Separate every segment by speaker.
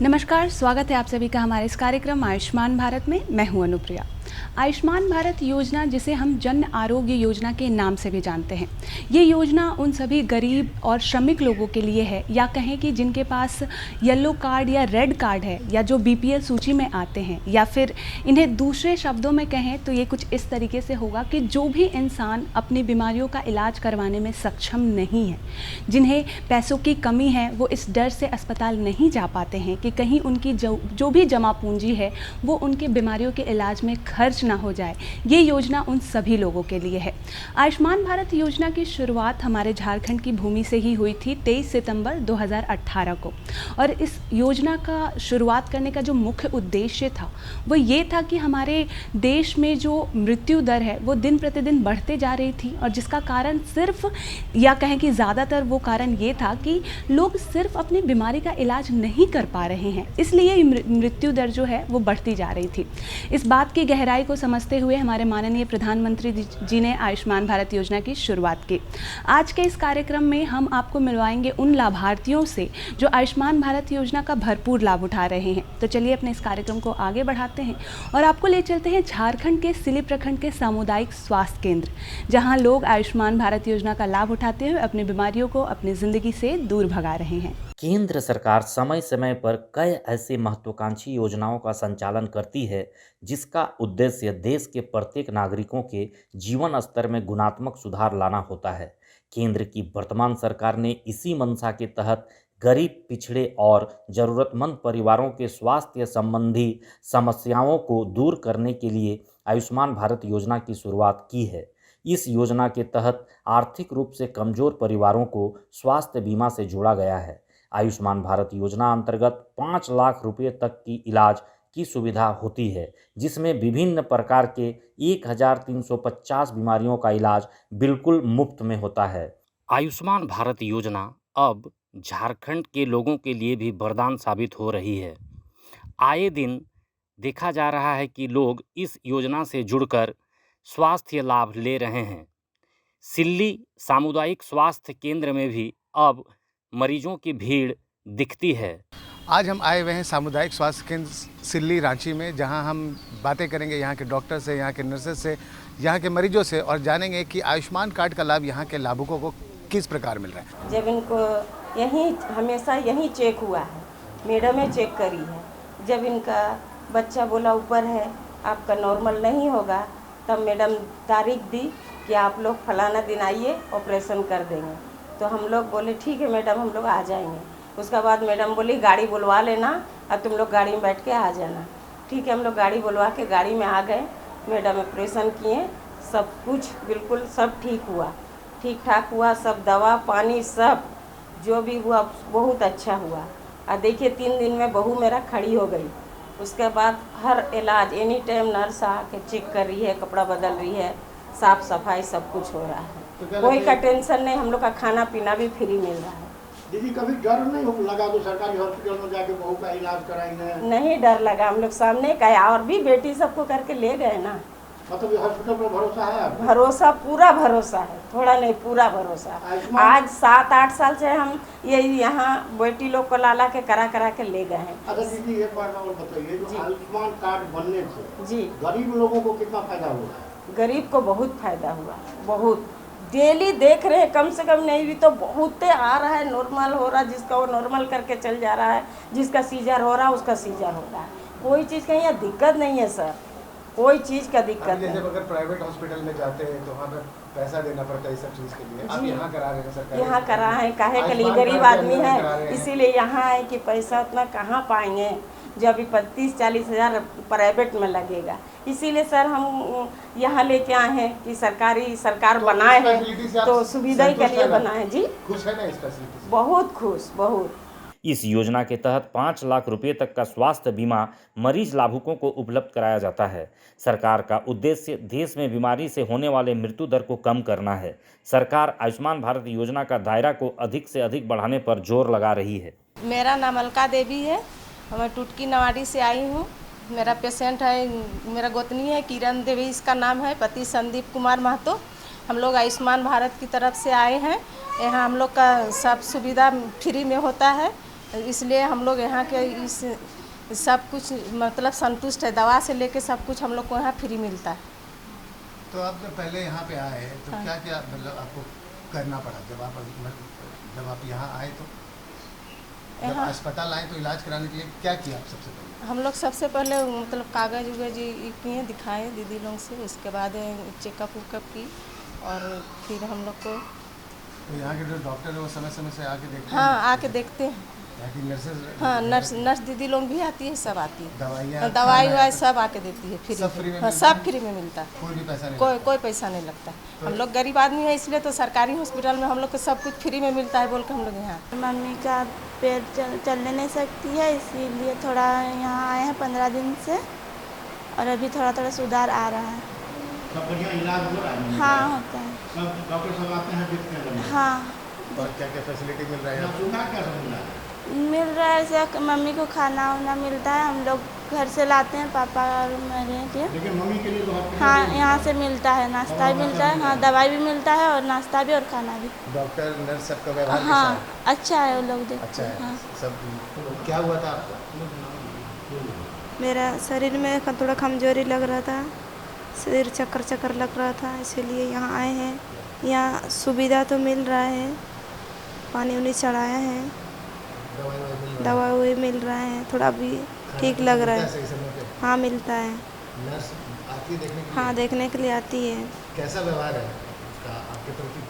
Speaker 1: नमस्कार, स्वागत है आप सभी का हमारे इस कार्यक्रम आयुष्मान भारत में। मैं हूं अनुप्रिया। आयुष्मान भारत योजना, जिसे हम जन आरोग्य योजना के नाम से भी जानते हैं, ये योजना उन सभी गरीब और श्रमिक लोगों के लिए है, या कहें कि जिनके पास येलो कार्ड या रेड कार्ड है, या जो बीपीएल सूची में आते हैं, या फिर इन्हें दूसरे शब्दों में कहें तो ये कुछ इस तरीके से होगा कि जो भी इंसान अपनी बीमारियों का इलाज करवाने में सक्षम नहीं है, जिन्हें पैसों की कमी है, वो इस डर से अस्पताल नहीं जा पाते हैं कि कहीं उनकी जो भी जमा पूंजी है वो उनके बीमारियों के इलाज में खर्च ना हो जाए। ये योजना उन सभी लोगों के लिए है। आयुष्मान भारत योजना की शुरुआत हमारे झारखंड की भूमि से ही हुई थी 23 सितंबर 2018 को, और इस योजना का शुरुआत करने का जो मुख्य उद्देश्य था वो ये था कि हमारे देश में जो मृत्यु दर है वो दिन प्रतिदिन बढ़ते जा रही थी, और जिसका कारण सिर्फ, या कहें कि ज़्यादातर वो कारण ये था कि लोग सिर्फ अपनी बीमारी का इलाज नहीं कर पा रहे हैं, इसलिए मृत्यु दर जो है वो बढ़ती जा रही थी। इस बात की गहराई को समझते हुए हमारे माननीय प्रधानमंत्री जी ने आयुष्मान भारत योजना की शुरुआत की। आज के इस कार्यक्रम में हम आपको मिलवाएंगे उन लाभार्थियों से जो आयुष्मान भारत योजना का भरपूर लाभ उठा रहे हैं। तो चलिए अपने इस कार्यक्रम को आगे बढ़ाते हैं और आपको ले चलते हैं झारखंड के सिली प्रखंड के सामुदायिक स्वास्थ्य केंद्र, जहां लोग आयुष्मान भारत योजना का लाभ उठाते हुए अपनी बीमारियों को अपनी जिंदगी से दूर भगा रहे हैं।
Speaker 2: केंद्र सरकार समय समय पर कई ऐसी महत्वाकांक्षी योजनाओं का संचालन करती है जिसका उद्देश्य देश के प्रत्येक नागरिकों के जीवन स्तर में गुणात्मक सुधार लाना होता है। केंद्र की वर्तमान सरकार ने इसी मंशा के तहत गरीब, पिछड़े और जरूरतमंद परिवारों के स्वास्थ्य संबंधी समस्याओं को दूर करने के लिए आयुष्मान भारत योजना की शुरुआत की है। इस योजना के तहत आर्थिक रूप से कमजोर परिवारों को स्वास्थ्य बीमा से जोड़ा गया है। आयुष्मान भारत योजना अंतर्गत 5 लाख रुपए तक की इलाज की सुविधा होती है, जिसमें विभिन्न प्रकार के 1350 बीमारियों का इलाज बिल्कुल मुफ्त में होता है। आयुष्मान भारत योजना अब झारखंड के लोगों के लिए भी वरदान साबित हो रही है। आए दिन देखा जा रहा है कि लोग इस योजना से जुड़कर स्वास्थ्य लाभ ले रहे हैं। सिल्ली सामुदायिक स्वास्थ्य केंद्र में भी अब मरीजों की भीड़ दिखती है।
Speaker 3: आज हम आए हुए हैं सामुदायिक स्वास्थ्य केंद्र सिल्ली रांची में, जहां हम बातें करेंगे यहाँ के डॉक्टर से, यहाँ के नर्सेस से, यहाँ के मरीजों से, और जानेंगे कि आयुष्मान कार्ड का लाभ यहाँ के लाभुकों को किस प्रकार मिल रहा है।
Speaker 4: जब इनको हमेशा यहीं चेक हुआ है, मैडम ने चेक करी है। जब इनका बच्चा बोला ऊपर है, आपका नॉर्मल नहीं होगा, तब मैडम तारीख दी कि आप लोग फलाना दिन आइए, ऑपरेशन कर देंगे। तो हम लोग बोले ठीक है मैडम, हम लोग आ जाएंगे। उसके बाद मैडम बोली गाड़ी बुलवा लेना और तुम लोग गाड़ी में बैठ के आ जाना। ठीक है, हम लोग गाड़ी बुलवा के गाड़ी में आ गए। मैडम ऑपरेशन किए, सब कुछ बिल्कुल सब ठीक हुआ, ठीक ठाक हुआ। सब दवा पानी सब जो भी हुआ बहुत अच्छा हुआ। और देखिए 3 दिन में बहू मेरा खड़ी हो गई। उसके बाद हर इलाज एनी टाइम नर्स आके चेक कर रही है, कपड़ा बदल रही है, साफ़ सफाई सब कुछ हो रहा है। कोई का टेंशन नहीं, हम लोग का खाना पीना भी फ्री मिल रहा है।
Speaker 5: दीदी कभी डर नहीं लगा तो सरकारी हॉस्पिटल में जाके बहू का इलाज कराएंगे?
Speaker 4: नहीं डर लगा, हम लोग सामने कहा, और भी बेटी सबको करके ले गए ना।
Speaker 5: मतलब हॉस्पिटल पर भरोसा है आपको?
Speaker 4: भरोसा, पूरा भरोसा है, थोड़ा नहीं पूरा भरोसा। आज 7-8 साल से हम ये यहाँ बेटी लोग को लाला के करा के ले गए हैं।
Speaker 5: अच्छा दीदी एक बार और बताइए, जो आयुष्मान कार्ड बनने से
Speaker 4: जी
Speaker 5: गरीब लोगों को कितना फायदा हुआ?
Speaker 4: गरीब को बहुत फायदा हुआ, बहुत। डेली देख रहे हैं, कम से कम नहीं भी तो बहुत आ रहा है, नॉर्मल हो रहा है, जिसका वो नॉर्मल करके चल जा रहा है, जिसका सीजर हो रहा है उसका सीजर हो रहा है। कोई चीज़ का यहाँ दिक्कत नहीं है सर, कोई चीज़ का दिक्कत नहीं।
Speaker 3: जैसे अगर प्राइवेट हॉस्पिटल में जाते हैं तो वहाँ पर पैसा देना पड़ता है इस सब चीज़ के लिए, आप यहाँ करा रहे हैं सरकारी?
Speaker 4: यहाँ करा है, काहे के लिए, गरीब आदमी है इसीलिए यहाँ है कि पैसा उतना कहाँ पाएंगे, जो अभी 35-40 हज़ार प्राइवेट में लगेगा। इसीलिए सर हम यहाँ लेके आए हैं कि सरकार बनाए हैं तो सुविधा के लिए बनाए हैं। जी
Speaker 3: खुश है ना इस फैसिलिटी से?
Speaker 4: बहुत खुश, बहुत।
Speaker 2: इस योजना के तहत 5 लाख रुपए तक का स्वास्थ्य बीमा मरीज लाभुकों को उपलब्ध कराया जाता है। सरकार का उद्देश्य देश में बीमारी से होने वाले मृत्यु दर को कम करना है। सरकार आयुष्मान भारत योजना का दायरा को अधिक से अधिक बढ़ाने पर जोर लगा रही है।
Speaker 6: मेरा नाम अलका देवी है, मैं टुटकी नवाड़ी से आई हूँ। मेरा पेशेंट है, मेरा गोतनी है किरण देवी इसका नाम है, पति संदीप कुमार महतो। हम लोग आयुष्मान भारत की तरफ से आए हैं। यहाँ हम लोग का सब सुविधा फ्री में होता है। इसलिए हम लोग यहाँ के इस सब कुछ मतलब संतुष्ट है। दवा से लेके सब कुछ हम लोग को यहाँ फ्री मिलता है।
Speaker 3: तो आप जब पहले यहाँ पे आए तो
Speaker 6: हाँ।
Speaker 3: क्या क्या मतलब आपको करना पड़ा जब आप यहाँ आए तो जब
Speaker 6: यहाँ
Speaker 3: अस्पताल आए तो इलाज कराने के लिए क्या किया आप सबसे पहले?
Speaker 6: हम लोग सबसे पहले मतलब कागज उगज किए, दिखाए दीदी लोग से, उसके बाद चेकअप उकअप की और फिर हम लोग को
Speaker 3: तो यहाँ के जो डॉक्टर है वो समय समय से आके देखते
Speaker 6: हाँ
Speaker 3: हैं?
Speaker 6: आके देखते हैं।
Speaker 3: यहाँ की नर्सेज?
Speaker 6: हाँ नर्स दीदी लोग भी आती है, सब आती है।
Speaker 3: दवाइयाँ
Speaker 6: दवाई ववाई सब आके देती है
Speaker 3: सब फ्री में
Speaker 6: हाँ
Speaker 3: मिलता
Speaker 6: सब फ्री में मिलता है।
Speaker 3: कोई भी पैसा नहीं
Speaker 6: कोई पैसा नहीं लगता। हम लोग गरीब आदमी है, इसलिए तो सरकारी हॉस्पिटल में हम लोग को सब कुछ फ्री में मिलता है बोल के हम लोग यहाँ।
Speaker 7: मम्मी का पैर चलने नहीं सकती है, इसीलिए थोड़ा यहाँ आए हैं 15 दिन से और अभी थोड़ा थोड़ा सुधार आ रहा है।
Speaker 5: सब बढ़िया इलाज हो रहा है?
Speaker 7: हाँ होता है।
Speaker 5: सब डॉक्टर सब आते हैं देखते हैं?
Speaker 7: हाँ
Speaker 3: और क्या क्या फैसिलिटी मिल रहा है यहाँ?
Speaker 5: सुविधा क्या सब मिल रहा है?
Speaker 7: मिल रहा है, जैसे मम्मी को खाना वाना मिलता है, हम लोग घर से लाते हैं पापा और मेरे लिए।
Speaker 5: लेकिन मम्मी के लिए तो
Speaker 7: हाँ यहाँ से मिलता है, नाश्ता भी मिलता है, हाँ दवाई भी मिलता है और नाश्ता भी और खाना भी।
Speaker 3: डॉक्टर नर्स सबका व्यवहार कैसा
Speaker 7: हाँ
Speaker 3: है?
Speaker 7: अच्छा है, वो लोग देखते
Speaker 3: अच्छा
Speaker 7: हैं।
Speaker 3: है
Speaker 7: हाँ
Speaker 3: सब। क्या हुआ था आपको?
Speaker 7: मेरा शरीर में थोड़ा कमजोरी लग रहा था, शरीर चक्कर चक्कर लग रहा था, इसीलिए यहाँ आए हैं। यहाँ सुविधा तो मिल रहा है, पानी उनी चढ़ाया है, दवा वही मिल रहा है, थोड़ा भी ठीक लग रहा है।
Speaker 3: सही समय पे
Speaker 7: हाँ मिलता है।
Speaker 3: नर्स आती है देखने के लिए?
Speaker 7: हाँ देखने के लिए आती है।
Speaker 3: कैसा व्यवहार है उसका आपके प्रति?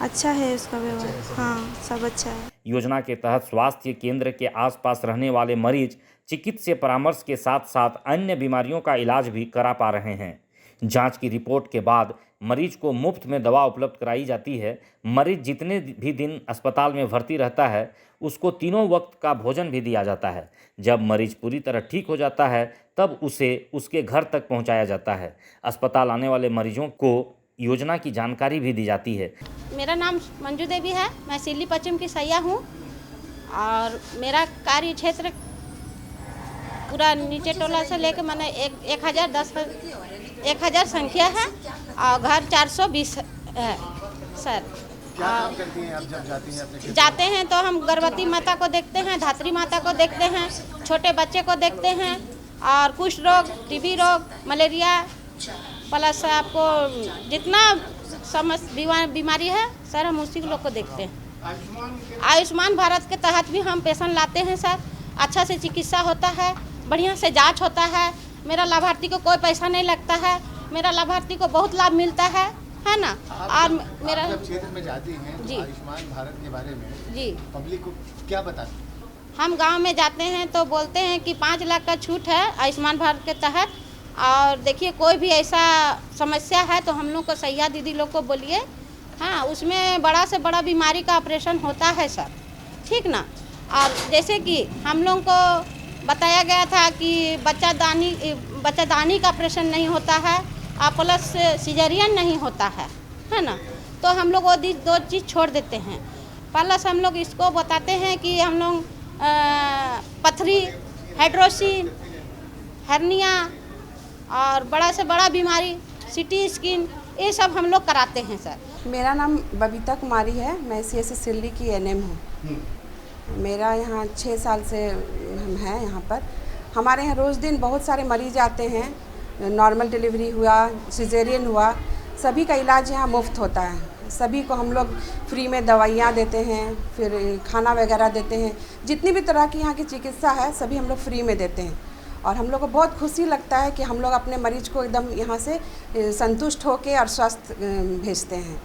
Speaker 7: अच्छा है उसका व्यवहार।
Speaker 3: अच्छा है सब?
Speaker 7: हाँ सब अच्छा है।
Speaker 2: योजना के तहत स्वास्थ्य केंद्र के आसपास रहने वाले मरीज चिकित्सीय परामर्श के साथ साथ अन्य बीमारियों का इलाज भी करा पा रहे हैं। जांच की रिपोर्ट के बाद मरीज को मुफ्त में दवा उपलब्ध कराई जाती है। मरीज जितने भी दिन अस्पताल में भर्ती रहता है उसको तीनों वक्त का भोजन भी दिया जाता है। जब मरीज पूरी तरह ठीक हो जाता है तब उसे उसके घर तक पहुंचाया जाता है। अस्पताल आने वाले मरीजों को योजना की जानकारी भी दी जाती है।
Speaker 8: मेरा नाम मंजू देवी है, मैं सिल्ली पश्चिम की सैया हूँ और मेरा कार्य क्षेत्र पूरा नीचे टोला से लेकर मैंने 1000 संख्या है और घर 420 है सर।
Speaker 3: क्या काम करती हैं आप जब जाती हैं अपने क्षेत्र?
Speaker 8: जाते हैं तो हम गर्भवती माता को देखते हैं, धात्री माता को देखते हैं, छोटे बच्चे को देखते हैं और कुष्ठ रोग, टीबी रोग, मलेरिया प्लस आपको जितना बीमारी है सर हम उसी लोग को देखते हैं। आयुष्मान भारत के तहत भी हम पेशेंट लाते हैं सर। अच्छा से चिकित्सा होता है, बढ़िया से जांच होता है। मेरा लाभार्थी को कोई पैसा नहीं लगता है, मेरा लाभार्थी को बहुत लाभ मिलता है ना। और मेरा
Speaker 3: जब क्षेत्र में जाती हैं तो
Speaker 8: जी।
Speaker 3: आयुष्मान भारत के बारे में
Speaker 8: जी
Speaker 3: पब्लिक को क्या बताती हैं?
Speaker 8: हम गांव में जाते हैं तो बोलते हैं कि 5 लाख का छूट है आयुष्मान भारत के तहत। और देखिए कोई भी ऐसा समस्या है तो हम लोग को सैया दीदी लोग को बोलिए। हाँ उसमें बड़ा से बड़ा बीमारी का ऑपरेशन होता है सर, ठीक ना। और जैसे कि हम लोग को बताया गया था कि बच्चादानी का ऑपरेशन नहीं होता है और प्लस सिजेरियन नहीं होता है ना। तो हम लोग वो 2 चीज़ छोड़ देते हैं। प्लस हम लोग इसको बताते हैं कि हम लोग पथरी, हाइड्रोसिन, हर्निया और बड़ा से बड़ा बीमारी सिटी स्किन ये सब हम लोग कराते हैं सर।
Speaker 9: मेरा नाम बबीता कुमारी है, मैं CSC सिल्ली की NM हूँ। मेरा यहाँ 6 साल से हम हैं यहाँ पर। हमारे यहाँ रोज़ दिन बहुत सारे मरीज आते हैं। नॉर्मल डिलीवरी हुआ, सिजेरियन हुआ, सभी का इलाज यहाँ मुफ्त होता है। सभी को हम लोग फ्री में दवाइयाँ देते हैं, फिर खाना वगैरह देते हैं। जितनी भी तरह की यहाँ की चिकित्सा है सभी हम लोग फ्री में देते हैं। और हम लोग को बहुत खुशी लगता है कि हम लोग अपने मरीज को एकदम यहाँ से संतुष्ट होकर और स्वस्थ भेजते हैं।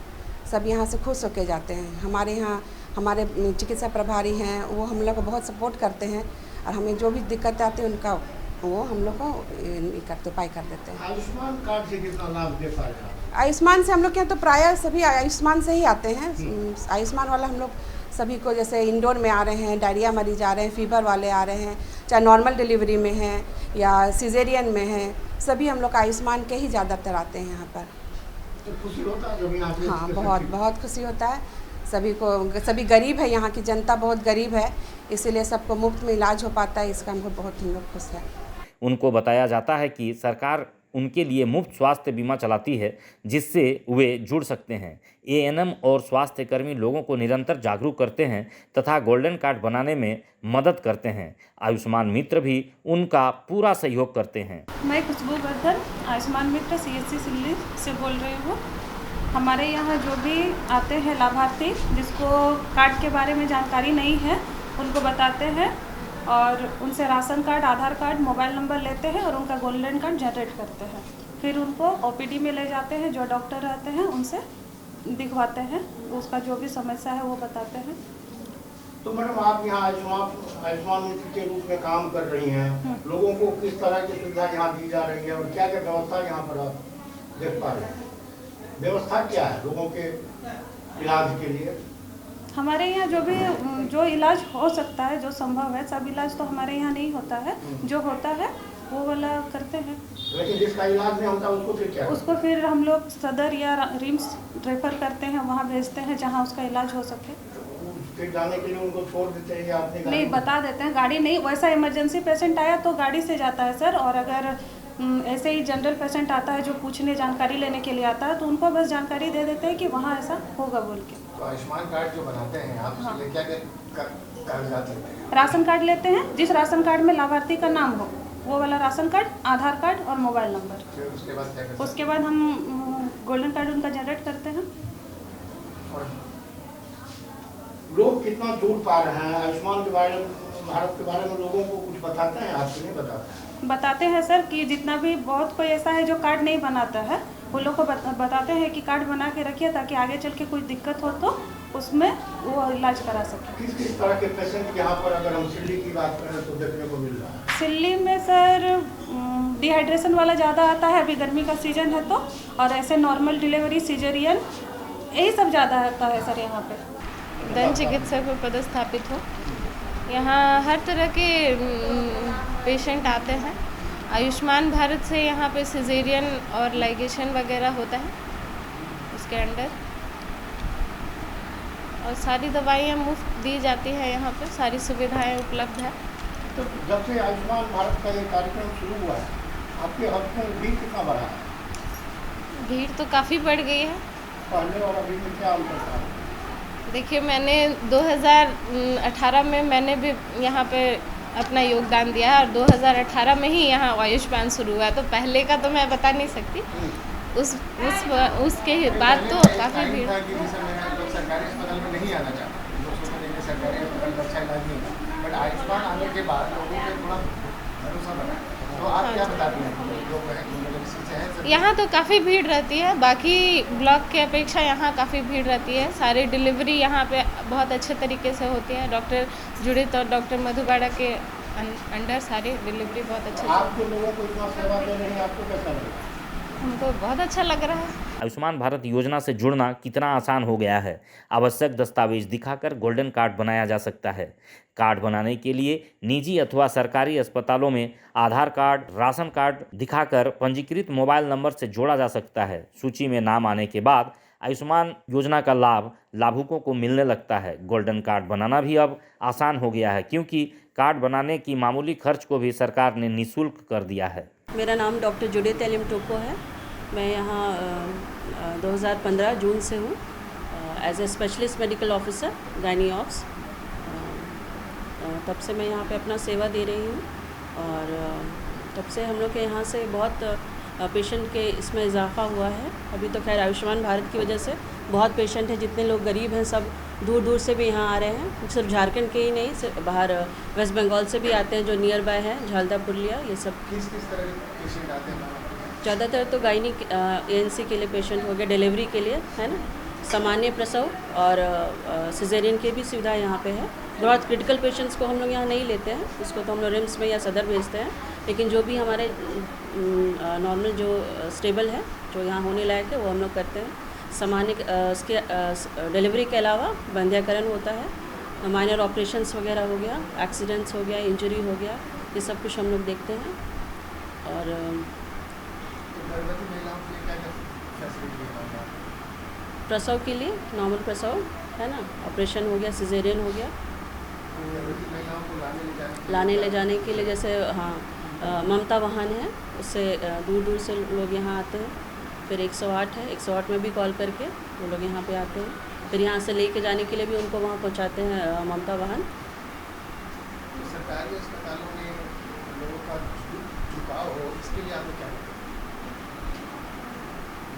Speaker 9: सब यहाँ से खुश होकर जाते हैं। हमारे यहाँ हमारे चिकित्सा प्रभारी हैं, वो हम लोग को बहुत सपोर्ट करते हैं और हमें जो भी दिक्कत आती है उनका वो हम लोग को उपाय कर देते हैं।
Speaker 5: आयुष्मान कार्ड से कितना लाभ दे पा रहे हैं?
Speaker 9: आयुष्मान से हम लोग के यहाँ तो प्रायः सभी आयुष्मान से ही आते हैं। आयुष्मान वाला हम लोग सभी को, जैसे इंडोर में आ रहे हैं, डायरिया मरीज आ रहे हैं, फीवर वाले आ रहे हैं, चाहे नॉर्मल डिलीवरी में हैं या सिजेरियन में हैं, सभी हम लोग आयुष्मान के ही ज़्यादातर आते हैं यहाँ पर।
Speaker 5: तो खुशी होता है जब यहाँ पे?
Speaker 9: हाँ बहुत खुशी होता है। सभी गरीब है, यहाँ की जनता बहुत गरीब है, इसीलिए सबको मुफ्त में इलाज हो पाता है। इसका हमको बहुत हम लोग खुश है।
Speaker 2: उनको बताया जाता है कि सरकार उनके लिए मुफ्त स्वास्थ्य बीमा चलाती है जिससे वे जुड़ सकते हैं। एएनएम और स्वास्थ्यकर्मी लोगों को निरंतर जागरूक करते हैं तथा गोल्डन कार्ड बनाने में मदद करते हैं। आयुष्मान मित्र भी उनका पूरा सहयोग करते हैं।
Speaker 10: मैं खुशबू वर्धन आयुष्मान मित्र CSC सिल्ली से बोल रही हूँ। हमारे यहाँ जो भी आते हैं लाभार्थी जिसको कार्ड के बारे में जानकारी नहीं है उनको बताते हैं और उनसे राशन कार्ड, आधार कार्ड, मोबाइल नंबर लेते हैं और उनका गोल्डन कार्ड जनरेट करते हैं। फिर उनको OPD में ले जाते हैं, जो डॉक्टर रहते हैं उनसे दिखवाते हैं, उसका जो भी समस्या है वो बताते हैं।
Speaker 5: तो मैडम आप यहाँ आयुष्मान मित्र के रूप में काम कर रही हैं, लोगों को किस तरह की सुविधा यहाँ दी जा रही है और क्या क्या व्यवस्था यहाँ पर आप देख पा रहे हैं? व्यवस्था क्या है लोगों के इलाज के लिए?
Speaker 10: हमारे यहाँ जो इलाज हो सकता है, जो संभव है, सब इलाज तो हमारे यहाँ नहीं होता है। जो होता है वो वाला करते हैं।
Speaker 5: लेकिन जिसका इलाज नहीं होता उसको फिर क्या?
Speaker 10: उसको फिर हम लोग सदर या रिम्स रेफर करते हैं, वहाँ भेजते हैं जहाँ उसका इलाज हो सके।
Speaker 5: फिर जाने के लिए उनको छोड़ देते हैं या अपने
Speaker 10: नहीं, बता देते हैं। गाड़ी नहीं, वैसा इमरजेंसी पेशेंट आया तो गाड़ी से जाता है सर, और अगर ऐसे ही जनरल पेशेंट आता है जो पूछने, जानकारी लेने के लिए आता है, तो उनको बस जानकारी दे देते हैं कि वहाँ ऐसा होगा बोल के।
Speaker 3: तो आयुष्मान कार्ड जो बनाते हैं आप,
Speaker 10: हाँ।
Speaker 3: क्या कागजात लेते हैं?
Speaker 10: राशन कार्ड लेते हैं, जिस राशन कार्ड में लाभार्थी का नाम हो वो वाला राशन कार्ड, आधार कार्ड और मोबाइल नंबर।
Speaker 3: फिर उसके बाद क्या करते हैं?
Speaker 10: उसके बाद हम गोल्डन कार्ड उनका जनरेट करते हैं।
Speaker 5: और लोग कितना जुड़ पा रहे हैं आयुष्मान के बारे में, भारत के बारे में लोगों को कुछ बताते हैं? आपको नहीं बताते?
Speaker 10: बताते हैं सर कि जितना भी, बहुत कोई ऐसा है जो कार्ड नहीं बनाता है, वो लोग को बताते हैं कि कार्ड बना के रखिए ताकि आगे चल के कोई दिक्कत हो तो उसमें वो इलाज करा सके।
Speaker 5: किस किस तरह के पेशेंट यहाँ पर अगर हम सिल्ली की बात करें तो देखने को मिल रहा है?
Speaker 10: सिल्ली में सर डिहाइड्रेशन वाला ज़्यादा आता है, अभी गर्मी का सीजन है तो, और ऐसे नॉर्मल डिलीवरी, सिजेरियन, यही सब ज़्यादा आता है सर यहाँ पे।
Speaker 6: दंत चिकित्सक में पदस्थापित हूँ। यहाँ हर तरह के पेशेंट आते हैं। आयुष्मान भारत से यहाँ पे सिजेरियन और लाइगेशन वगैरह होता है उसके अंडर, और सारी दवाइयाँ मुफ्त दी जाती हैं। यहाँ पे सारी सुविधाएं उपलब्ध है।
Speaker 5: तो जब से आयुष्मान भारत का ये कार्यक्रम शुरू हुआ है, आपके हॉस्पिटल में भीड़ कितना बढ़ा है?
Speaker 6: भीड़ तो काफ़ी बढ़ गई है।
Speaker 5: पहले और अभी में क्या अंतर था?
Speaker 6: देखिए, मैंने 2018 में मैंने भी यहाँ पे अपना योगदान दिया है और 2018 में ही यहाँ आयुष्मान शुरू हुआ, तो पहले का तो मैं बता नहीं सकती। उसके बाद तो काफ़ी भीड़।
Speaker 3: सरकारी अस्पताल में नहीं आना चाहते, लोग सोचते हैं सरकारी अस्पताल में अच्छा इलाज नहीं है, बट आयुष्मान आने के बाद लोगों को थोड़ा भरोसा बना। तो आप क्या बताती हैं?
Speaker 6: यहाँ तो काफ़ी भीड़ रहती है, बाकी ब्लॉक के अपेक्षा यहाँ काफ़ी भीड़ रहती है। सारी डिलीवरी यहाँ पे बहुत अच्छे तरीके से होती है। डॉक्टर जुड़ित और डॉक्टर मधुबाड़ा के अंडर सारी डिलीवरी बहुत अच्छे से।
Speaker 5: आपके लोगों को इतना सेवा दे रहे हैं, आपको कैसा लगा?
Speaker 6: हमको बहुत अच्छा लग रहा है।
Speaker 2: आयुष्मान भारत योजना से जुड़ना कितना आसान हो गया है। आवश्यक दस्तावेज दिखाकर गोल्डन कार्ड बनाया जा सकता है। कार्ड बनाने के लिए निजी अथवा सरकारी अस्पतालों में आधार कार्ड, राशन कार्ड दिखाकर पंजीकृत मोबाइल नंबर से जोड़ा जा सकता है। सूची में नाम आने के बाद आयुष्मान योजना का लाभ लाभुकों को मिलने लगता है। गोल्डन कार्ड बनाना भी अब आसान हो गया है, क्योंकि कार्ड बनाने की मामूली खर्च को भी सरकार ने निःशुल्क कर दिया है।
Speaker 11: मेरा नाम डॉक्टर जुडित एलिम टोको है। मैं यहाँ 2015 जून से हूँ as a specialist medical officer gynae ops. तब से मैं यहाँ पे अपना सेवा दे रही हूँ, और तब से हम लोग के यहाँ से बहुत पेशेंट के इसमें इजाफा हुआ है। अभी तो खैर आयुष्मान भारत की वजह से बहुत पेशेंट हैं, जितने लोग गरीब हैं सब दूर दूर से भी यहाँ आ रहे हैं। सिर्फ झारखंड के ही नहीं, सिर्फ बाहर वेस्ट बंगाल से भी आते हैं जो नियर बाय है, झालदा पुरलिया, ये सब।
Speaker 3: किस तरह के पेशेंट आते हैं?
Speaker 11: ज़्यादातर तो गायनी ANC के लिए पेशेंट हो गया, डिलीवरी के लिए है ना, सामान्य प्रसव और सिजेरियन की भी सुविधा यहाँ पे है। बहुत क्रिटिकल पेशेंट्स को हम लोग यहाँ नहीं लेते हैं, उसको तो हम लोग रिम्स में या सदर भेजते हैं। लेकिन जो भी हमारे नॉर्मल जो स्टेबल है, जो यहाँ होने लायक है, वो हम लोग करते हैं। सामान्य इसके डिलीवरी के अलावा बंध्याकरण होता है, माइनर ऑपरेशंस वगैरह हो गया, एक्सीडेंट्स हो गया, इंजरी हो गया, ये सब कुछ हम लोग देखते हैं। और प्रसव के लिए नॉर्मल प्रसव है ना, ऑपरेशन हो गया, सिजेरियन हो गया, लाने ले जाने के लिए जैसे हाँ ममता वाहन है, उससे दूर दूर से लोग यहाँ आते हैं। फिर 108 है, 108 में भी कॉल करके वो लोग यहाँ पे आते हैं। फिर यहाँ से लेके जाने के लिए भी उनको वहाँ पहुँचाते हैं ममता वाहन।
Speaker 3: तो सरकारी अस्पतालों में लोगों का झुकाव हो, इसके लिए आपको क्या लगता है?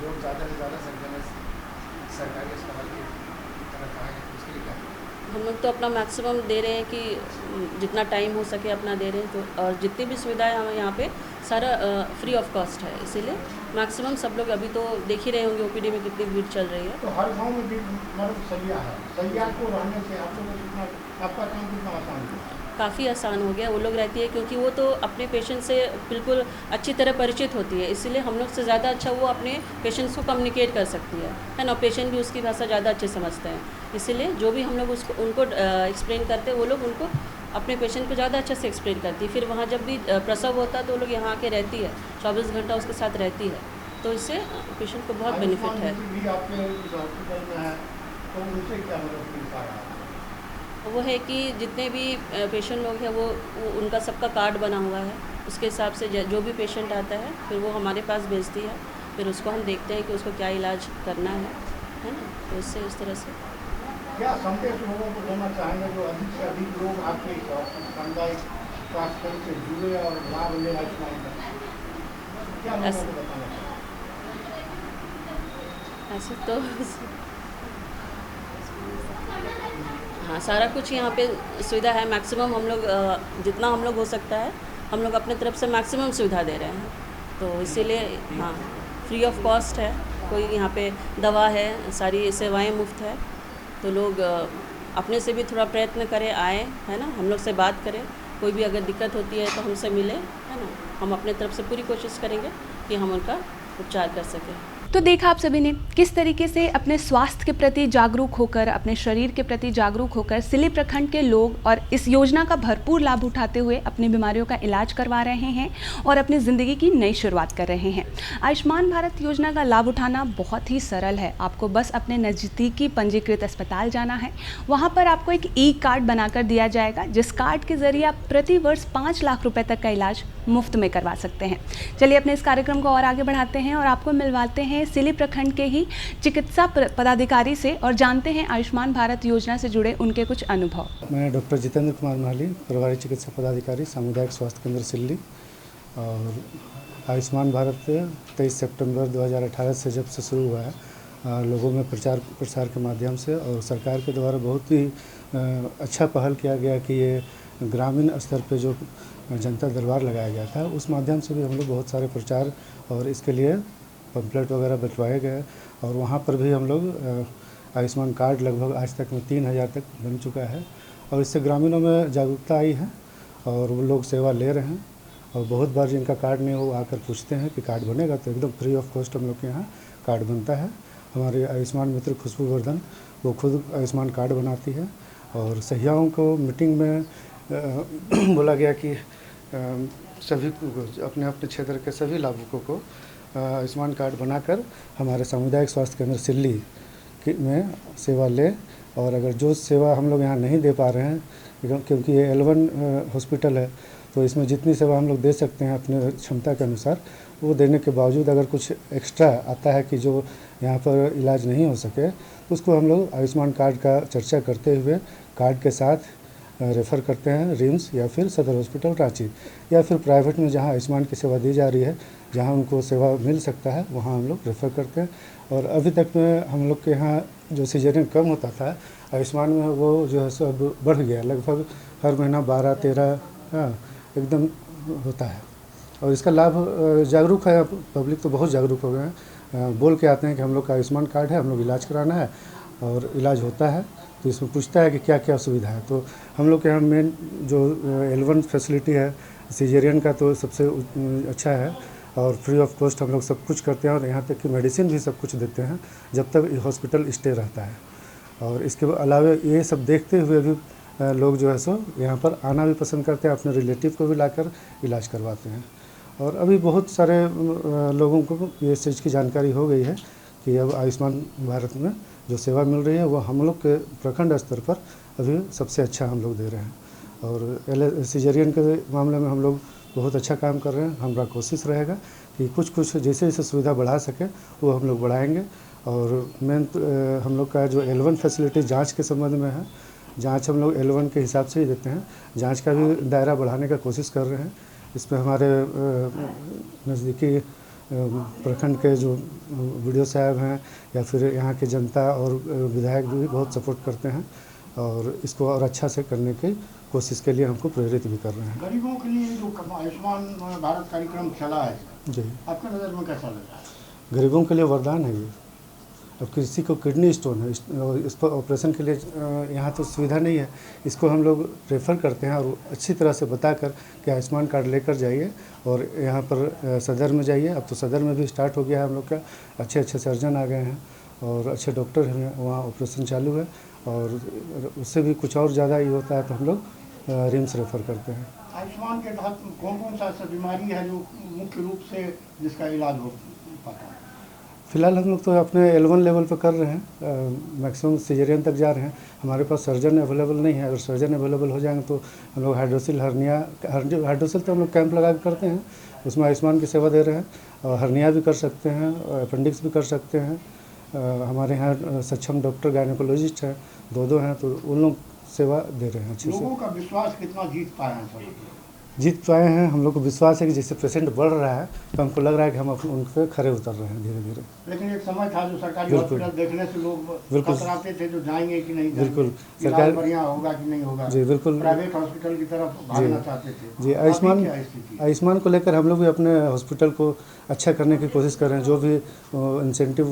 Speaker 3: लोग ज़्यादा से ज़्यादा संख्या में सरकारी अस्पताल की तरफ आए, उसके लिए क्या?
Speaker 11: हम लोग तो अपना मैक्सिमम दे रहे हैं कि जितना टाइम हो सके अपना दे रहे हैं, तो और जितनी भी सुविधाएं हमें यहाँ पे सारा फ्री ऑफ कॉस्ट है, इसीलिए मैक्सिमम सब लोग अभी तो देख ही रहे होंगे ओपीडी में कितनी भीड़ चल रही है।
Speaker 5: तो हर गांव में भी मतलब सैया है, सैया को रहने से आप लोगों को कितना आपका काम कितना आसान है?
Speaker 11: काफ़ी आसान हो गया, वो लोग रहती है क्योंकि वो तो अपने पेशेंट से बिल्कुल अच्छी तरह परिचित होती है, इसीलिए हम लोग से ज़्यादा अच्छा वो अपने पेशेंट्स को कम्युनिकेट कर सकती है ना। पेशेंट भी उसकी भाषा ज़्यादा अच्छे समझते हैं, इसीलिए जो भी हम लोग उसको उनको एक्सप्लेन करते हैं वो लोग उनको अपने पेशेंट को ज़्यादा अच्छे से एक्सप्लेन करती है। फिर वहाँ जब भी प्रसव होता है तो वो लोग यहाँ आके रहती है, 24 घंटा उसके साथ रहती है, तो इससे पेशेंट को बहुत बेनिफिट है।
Speaker 5: भी आपके इस हॉस्पिटल में है तो उनसे क्या मदद मिल पा रहा है?
Speaker 11: वो है कि जितने भी पेशेंट लोग हैं वो उनका सबका कार्ड बना हुआ है, उसके हिसाब से जो भी पेशेंट आता है फिर वो हमारे पास भेजती है, फिर उसको हम देखते हैं कि उसको क्या इलाज करना है ना। तो इससे उस तरह से
Speaker 5: क्या संदेश लोगों को देना चाहेंगे जो अधिक से अधिक लोग आपके सामुदायिक स्वास्थ्य केंद्र से जुड़े और लाभ ले आयुष्मान का, क्या लोगों को बताना चाहेंगे?
Speaker 11: ऐसे तो हाँ, सारा कुछ यहाँ पे सुविधा है। मैक्सिमम हम लोग जितना हम लोग हो सकता है हम लोग अपने तरफ से मैक्सिमम सुविधा दे रहे हैं, तो इसीलिए हाँ फ्री ऑफ कॉस्ट है। कोई यहाँ पे दवा है, सारी सेवाएं मुफ्त है, तो लोग अपने से भी थोड़ा प्रयत्न करें, आए है ना, हम लोग से बात करें। कोई भी अगर दिक्कत होती है तो हमसे मिले, है ना। हम अपने तरफ से पूरी कोशिश करेंगे कि हम उनका उपचार कर सकें।
Speaker 1: तो देखा आप सभी ने किस तरीके से अपने स्वास्थ्य के प्रति जागरूक होकर, अपने शरीर के प्रति जागरूक होकर सिल्ली प्रखंड के लोग और इस योजना का भरपूर लाभ उठाते हुए अपनी बीमारियों का इलाज करवा रहे हैं और अपनी ज़िंदगी की नई शुरुआत कर रहे हैं। आयुष्मान भारत योजना का लाभ उठाना बहुत ही सरल है। आपको बस अपने नज़दीकी पंजीकृत अस्पताल जाना है, वहाँ पर आपको एक ई कार्ड बनाकर दिया जाएगा, जिस कार्ड के ज़रिए आप प्रति वर्ष 5 लाख रुपये तक का इलाज मुफ्त में करवा सकते हैं। चलिए अपने इस कार्यक्रम को और आगे बढ़ाते हैं और आपको मिलवाते हैं सिल्ली प्रखंड के ही चिकित्सा पदाधिकारी से और जानते हैं आयुष्मान भारत योजना से जुड़े उनके कुछ अनुभव।
Speaker 12: मैं डॉक्टर जितेंद्र कुमार माली, प्रभारी चिकित्सा पदाधिकारी, सामुदायिक स्वास्थ्य केंद्र सिल्ली। और आयुष्मान भारत 23 सितंबर 2018 से जब से शुरू हुआ है, लोगों में प्रचार प्रसार के माध्यम से और सरकार के द्वारा बहुत ही अच्छा पहल किया गया कि ये ग्रामीण स्तर पे जो जनता दरबार लगाया गया था, उस माध्यम से भी हम लोग बहुत सारे प्रचार और इसके लिए पम्पलेट वगैरह बंटवाए गए और वहाँ पर भी हम लोग आयुष्मान कार्ड लगभग आज तक में 3000 तक बन चुका है और इससे ग्रामीणों में जागरूकता आई है और वो लोग सेवा ले रहे हैं। और बहुत बार जिनका कार्ड नहीं हो वो आकर पूछते हैं कि कार्ड बनेगा, तो एकदम फ्री ऑफ कॉस्ट हम लोग के यहाँ कार्ड बनता है। हमारे आयुष्मान मित्र खुशबू वर्धन वो खुद आयुष्मान कार्ड बनाती है और सहियाओं को मीटिंग में बोला गया कि सभी अपने अपने क्षेत्र के सभी लाभुकों को आयुष्मान कार्ड बनाकर हमारे सामुदायिक स्वास्थ्य केंद्र सिल्ली में सेवा ले। और अगर जो सेवा हम लोग यहाँ नहीं दे पा रहे हैं, क्योंकि ये L1 हॉस्पिटल है, तो इसमें जितनी सेवा हम लोग दे सकते हैं अपने क्षमता के अनुसार, वो देने के बावजूद अगर कुछ एक्स्ट्रा आता है कि जो यहाँ पर इलाज नहीं हो सके, तो उसको हम लोग आयुष्मान कार्ड का चर्चा करते हुए कार्ड के साथ रेफ़र करते हैं रिम्स या फिर सदर हॉस्पिटल रांची या फिर प्राइवेट में जहाँ आयुष्मान की सेवा दी जा रही है, जहाँ उनको सेवा मिल सकता है वहाँ हम लोग रेफ़र करते हैं। और अभी तक में हम लोग के यहाँ जो सीजरियन कम होता था आयुष्मान में, वो जो है सो अब बढ़ गया, लगभग हर महीना 12-13 एकदम होता है। और इसका लाभ जागरूक है, पब्लिक तो बहुत जागरूक हो गए हैं, बोल के आते हैं कि हम लोग का आयुष्मान कार्ड है, हम लोग इलाज कराना है और इलाज होता है। तो इसमें पूछता है कि क्या क्या सुविधा है। तो हम लोग के यहाँ मेन जो L1 फैसिलिटी है सीजरियन का, तो सबसे अच्छा है और फ्री ऑफ कॉस्ट हम लोग सब कुछ करते हैं और यहाँ तक कि मेडिसिन भी सब कुछ देते हैं जब तक हॉस्पिटल स्टे रहता है। और इसके अलावा ये सब देखते हुए भी लोग जो है सो यहाँ पर आना भी पसंद करते हैं, अपने रिलेटिव को भी लाकर इलाज करवाते हैं। और अभी बहुत सारे लोगों को ये चीज़ की जानकारी हो गई है कि अब आयुष्मान भारत में जो सेवा मिल रही है वो हम लोग के प्रखंड स्तर पर अभी सबसे अच्छा हम लोग दे रहे हैं। और सीजरियन के मामले में हम लोग बहुत अच्छा काम कर रहे हैं। हमारा कोशिश रहेगा कि कुछ कुछ जैसे जैसे सुविधा बढ़ा सके वो हम लोग बढ़ाएंगे। और मेन हम लोग का जो L1 फैसिलिटी जांच के संबंध में है, जांच हम लोग L1 के हिसाब से ही देते हैं। जांच का भी दायरा बढ़ाने का कोशिश कर रहे हैं। इसमें हमारे नज़दीकी प्रखंड के जो वीडियो साहब हैं या फिर यहाँ के जनता और विधायक भी बहुत सपोर्ट करते हैं और इसको और अच्छा से करने की कोशिश के लिए हमको प्रेरित भी कर रहे हैं।
Speaker 5: गरीबों के लिए जो आयुष्मान भारत कार्यक्रम चला है
Speaker 12: जी,
Speaker 5: आपके नज़र में कैसा लग रहा है?
Speaker 12: गरीबों के लिए वरदान है ये। अब किसी को किडनी स्टोन है, इस पर ऑपरेशन के लिए यहाँ तो सुविधा नहीं है, इसको हम लोग रेफ़र करते हैं और अच्छी तरह से बताकर कि आयुष्मान कार्ड लेकर जाइए और यहाँ पर सदर में जाइए। अब तो सदर में भी स्टार्ट हो गया है हम लोग का, अच्छे अच्छे सर्जन आ गए हैं और अच्छे डॉक्टर हैं, वहाँ ऑपरेशन चालू है। और उससे भी कुछ और ज़्यादा ये होता है तो हम लोग रिम्स रेफ़र करते हैं।
Speaker 5: आयुष्मान के तहत कौन कौन सा ऐसा बीमारी है जो मुख्य रूप से जिसका इलाज हो पाता है?
Speaker 12: फ़िलहाल हम लोग तो अपने L1 लेवल पर कर रहे हैं, मैक्सिमम सिजेरियन तक जा रहे हैं। हमारे पास सर्जन अवेलेबल नहीं है, अगर सर्जन अवेलेबल हो जाएंगे तो हम लोग हाइड्रोसिल हाइड्रोसिल तो हम लोग कैंप लगा के करते हैं, उसमें आयुष्मान की सेवा दे रहे हैं। और हर्निया भी कर सकते हैं, अपेंडिक्स भी कर सकते हैं। हमारे यहाँ सक्षम डॉक्टर गायनेकोलॉजिस्ट हैं, दो हैं, तो उन लोग सेवा दे रहे हैं अच्छे से।
Speaker 5: लोगों का विश्वास कितना जीत पाए हैं सर?
Speaker 12: जीत पाए हैं। हम लोग को विश्वास है कि जैसे पेशेंट बढ़ रहा है तो हमको लग रहा है कि हम उन पर खरे उतर रहे हैं धीरे धीरे।
Speaker 5: लेकिन एक समय था जो सरकारी हॉस्पिटल देखने से लोग कतराते थे, जो जाएंगे कि नहीं जाएंगे,
Speaker 12: बिल्कुल
Speaker 5: सरकार बढ़िया होगा कि नहीं होगा,
Speaker 12: जी बिल्कुल,
Speaker 5: प्राइवेट हॉस्पिटल की तरफ भागना चाहते थे।
Speaker 12: जी, आयुष्मान को लेकर हम लोग भी अपने हॉस्पिटल को अच्छा करने की कोशिश कर रहे हैं। जो भी इंसेंटिव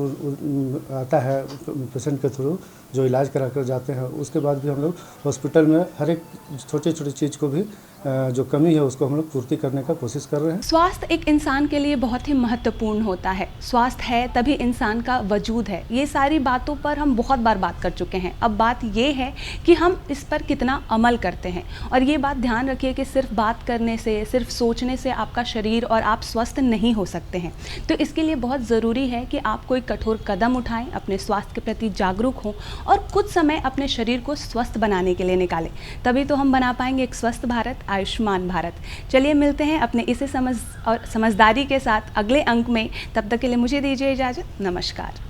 Speaker 12: आता है पेशेंट के थ्रू जो इलाज करा कर जाते हैं, उसके बाद भी हम लोग हॉस्पिटल में हर एक छोटी छोटी चीज़ को भी जो कमी है उसको हम लोग पूर्ति करने का कोशिश कर रहे हैं।
Speaker 1: स्वास्थ्य एक इंसान के लिए बहुत ही महत्वपूर्ण होता है। स्वास्थ्य है तभी इंसान का वजूद है। ये सारी बातों पर हम बहुत बार बात कर चुके हैं। अब बात ये है कि हम इस पर कितना अमल करते हैं। और ये बात ध्यान रखिए कि सिर्फ बात करने से, सिर्फ सोचने से आपका शरीर और आप स्वस्थ नहीं हो सकते हैं। तो इसके लिए बहुत ज़रूरी है कि आप कोई कठोर कदम उठाएं, अपने स्वास्थ्य के प्रति जागरूक हों और कुछ समय अपने शरीर को स्वस्थ बनाने के लिए निकालें। तभी तो हम बना पाएंगे एक स्वस्थ भारत, आयुष्मान भारत। चलिए मिलते हैं अपने इसी समझदारी के साथ अगले अंक में। तब तक के लिए मुझे दीजिए इजाज़त। नमस्कार।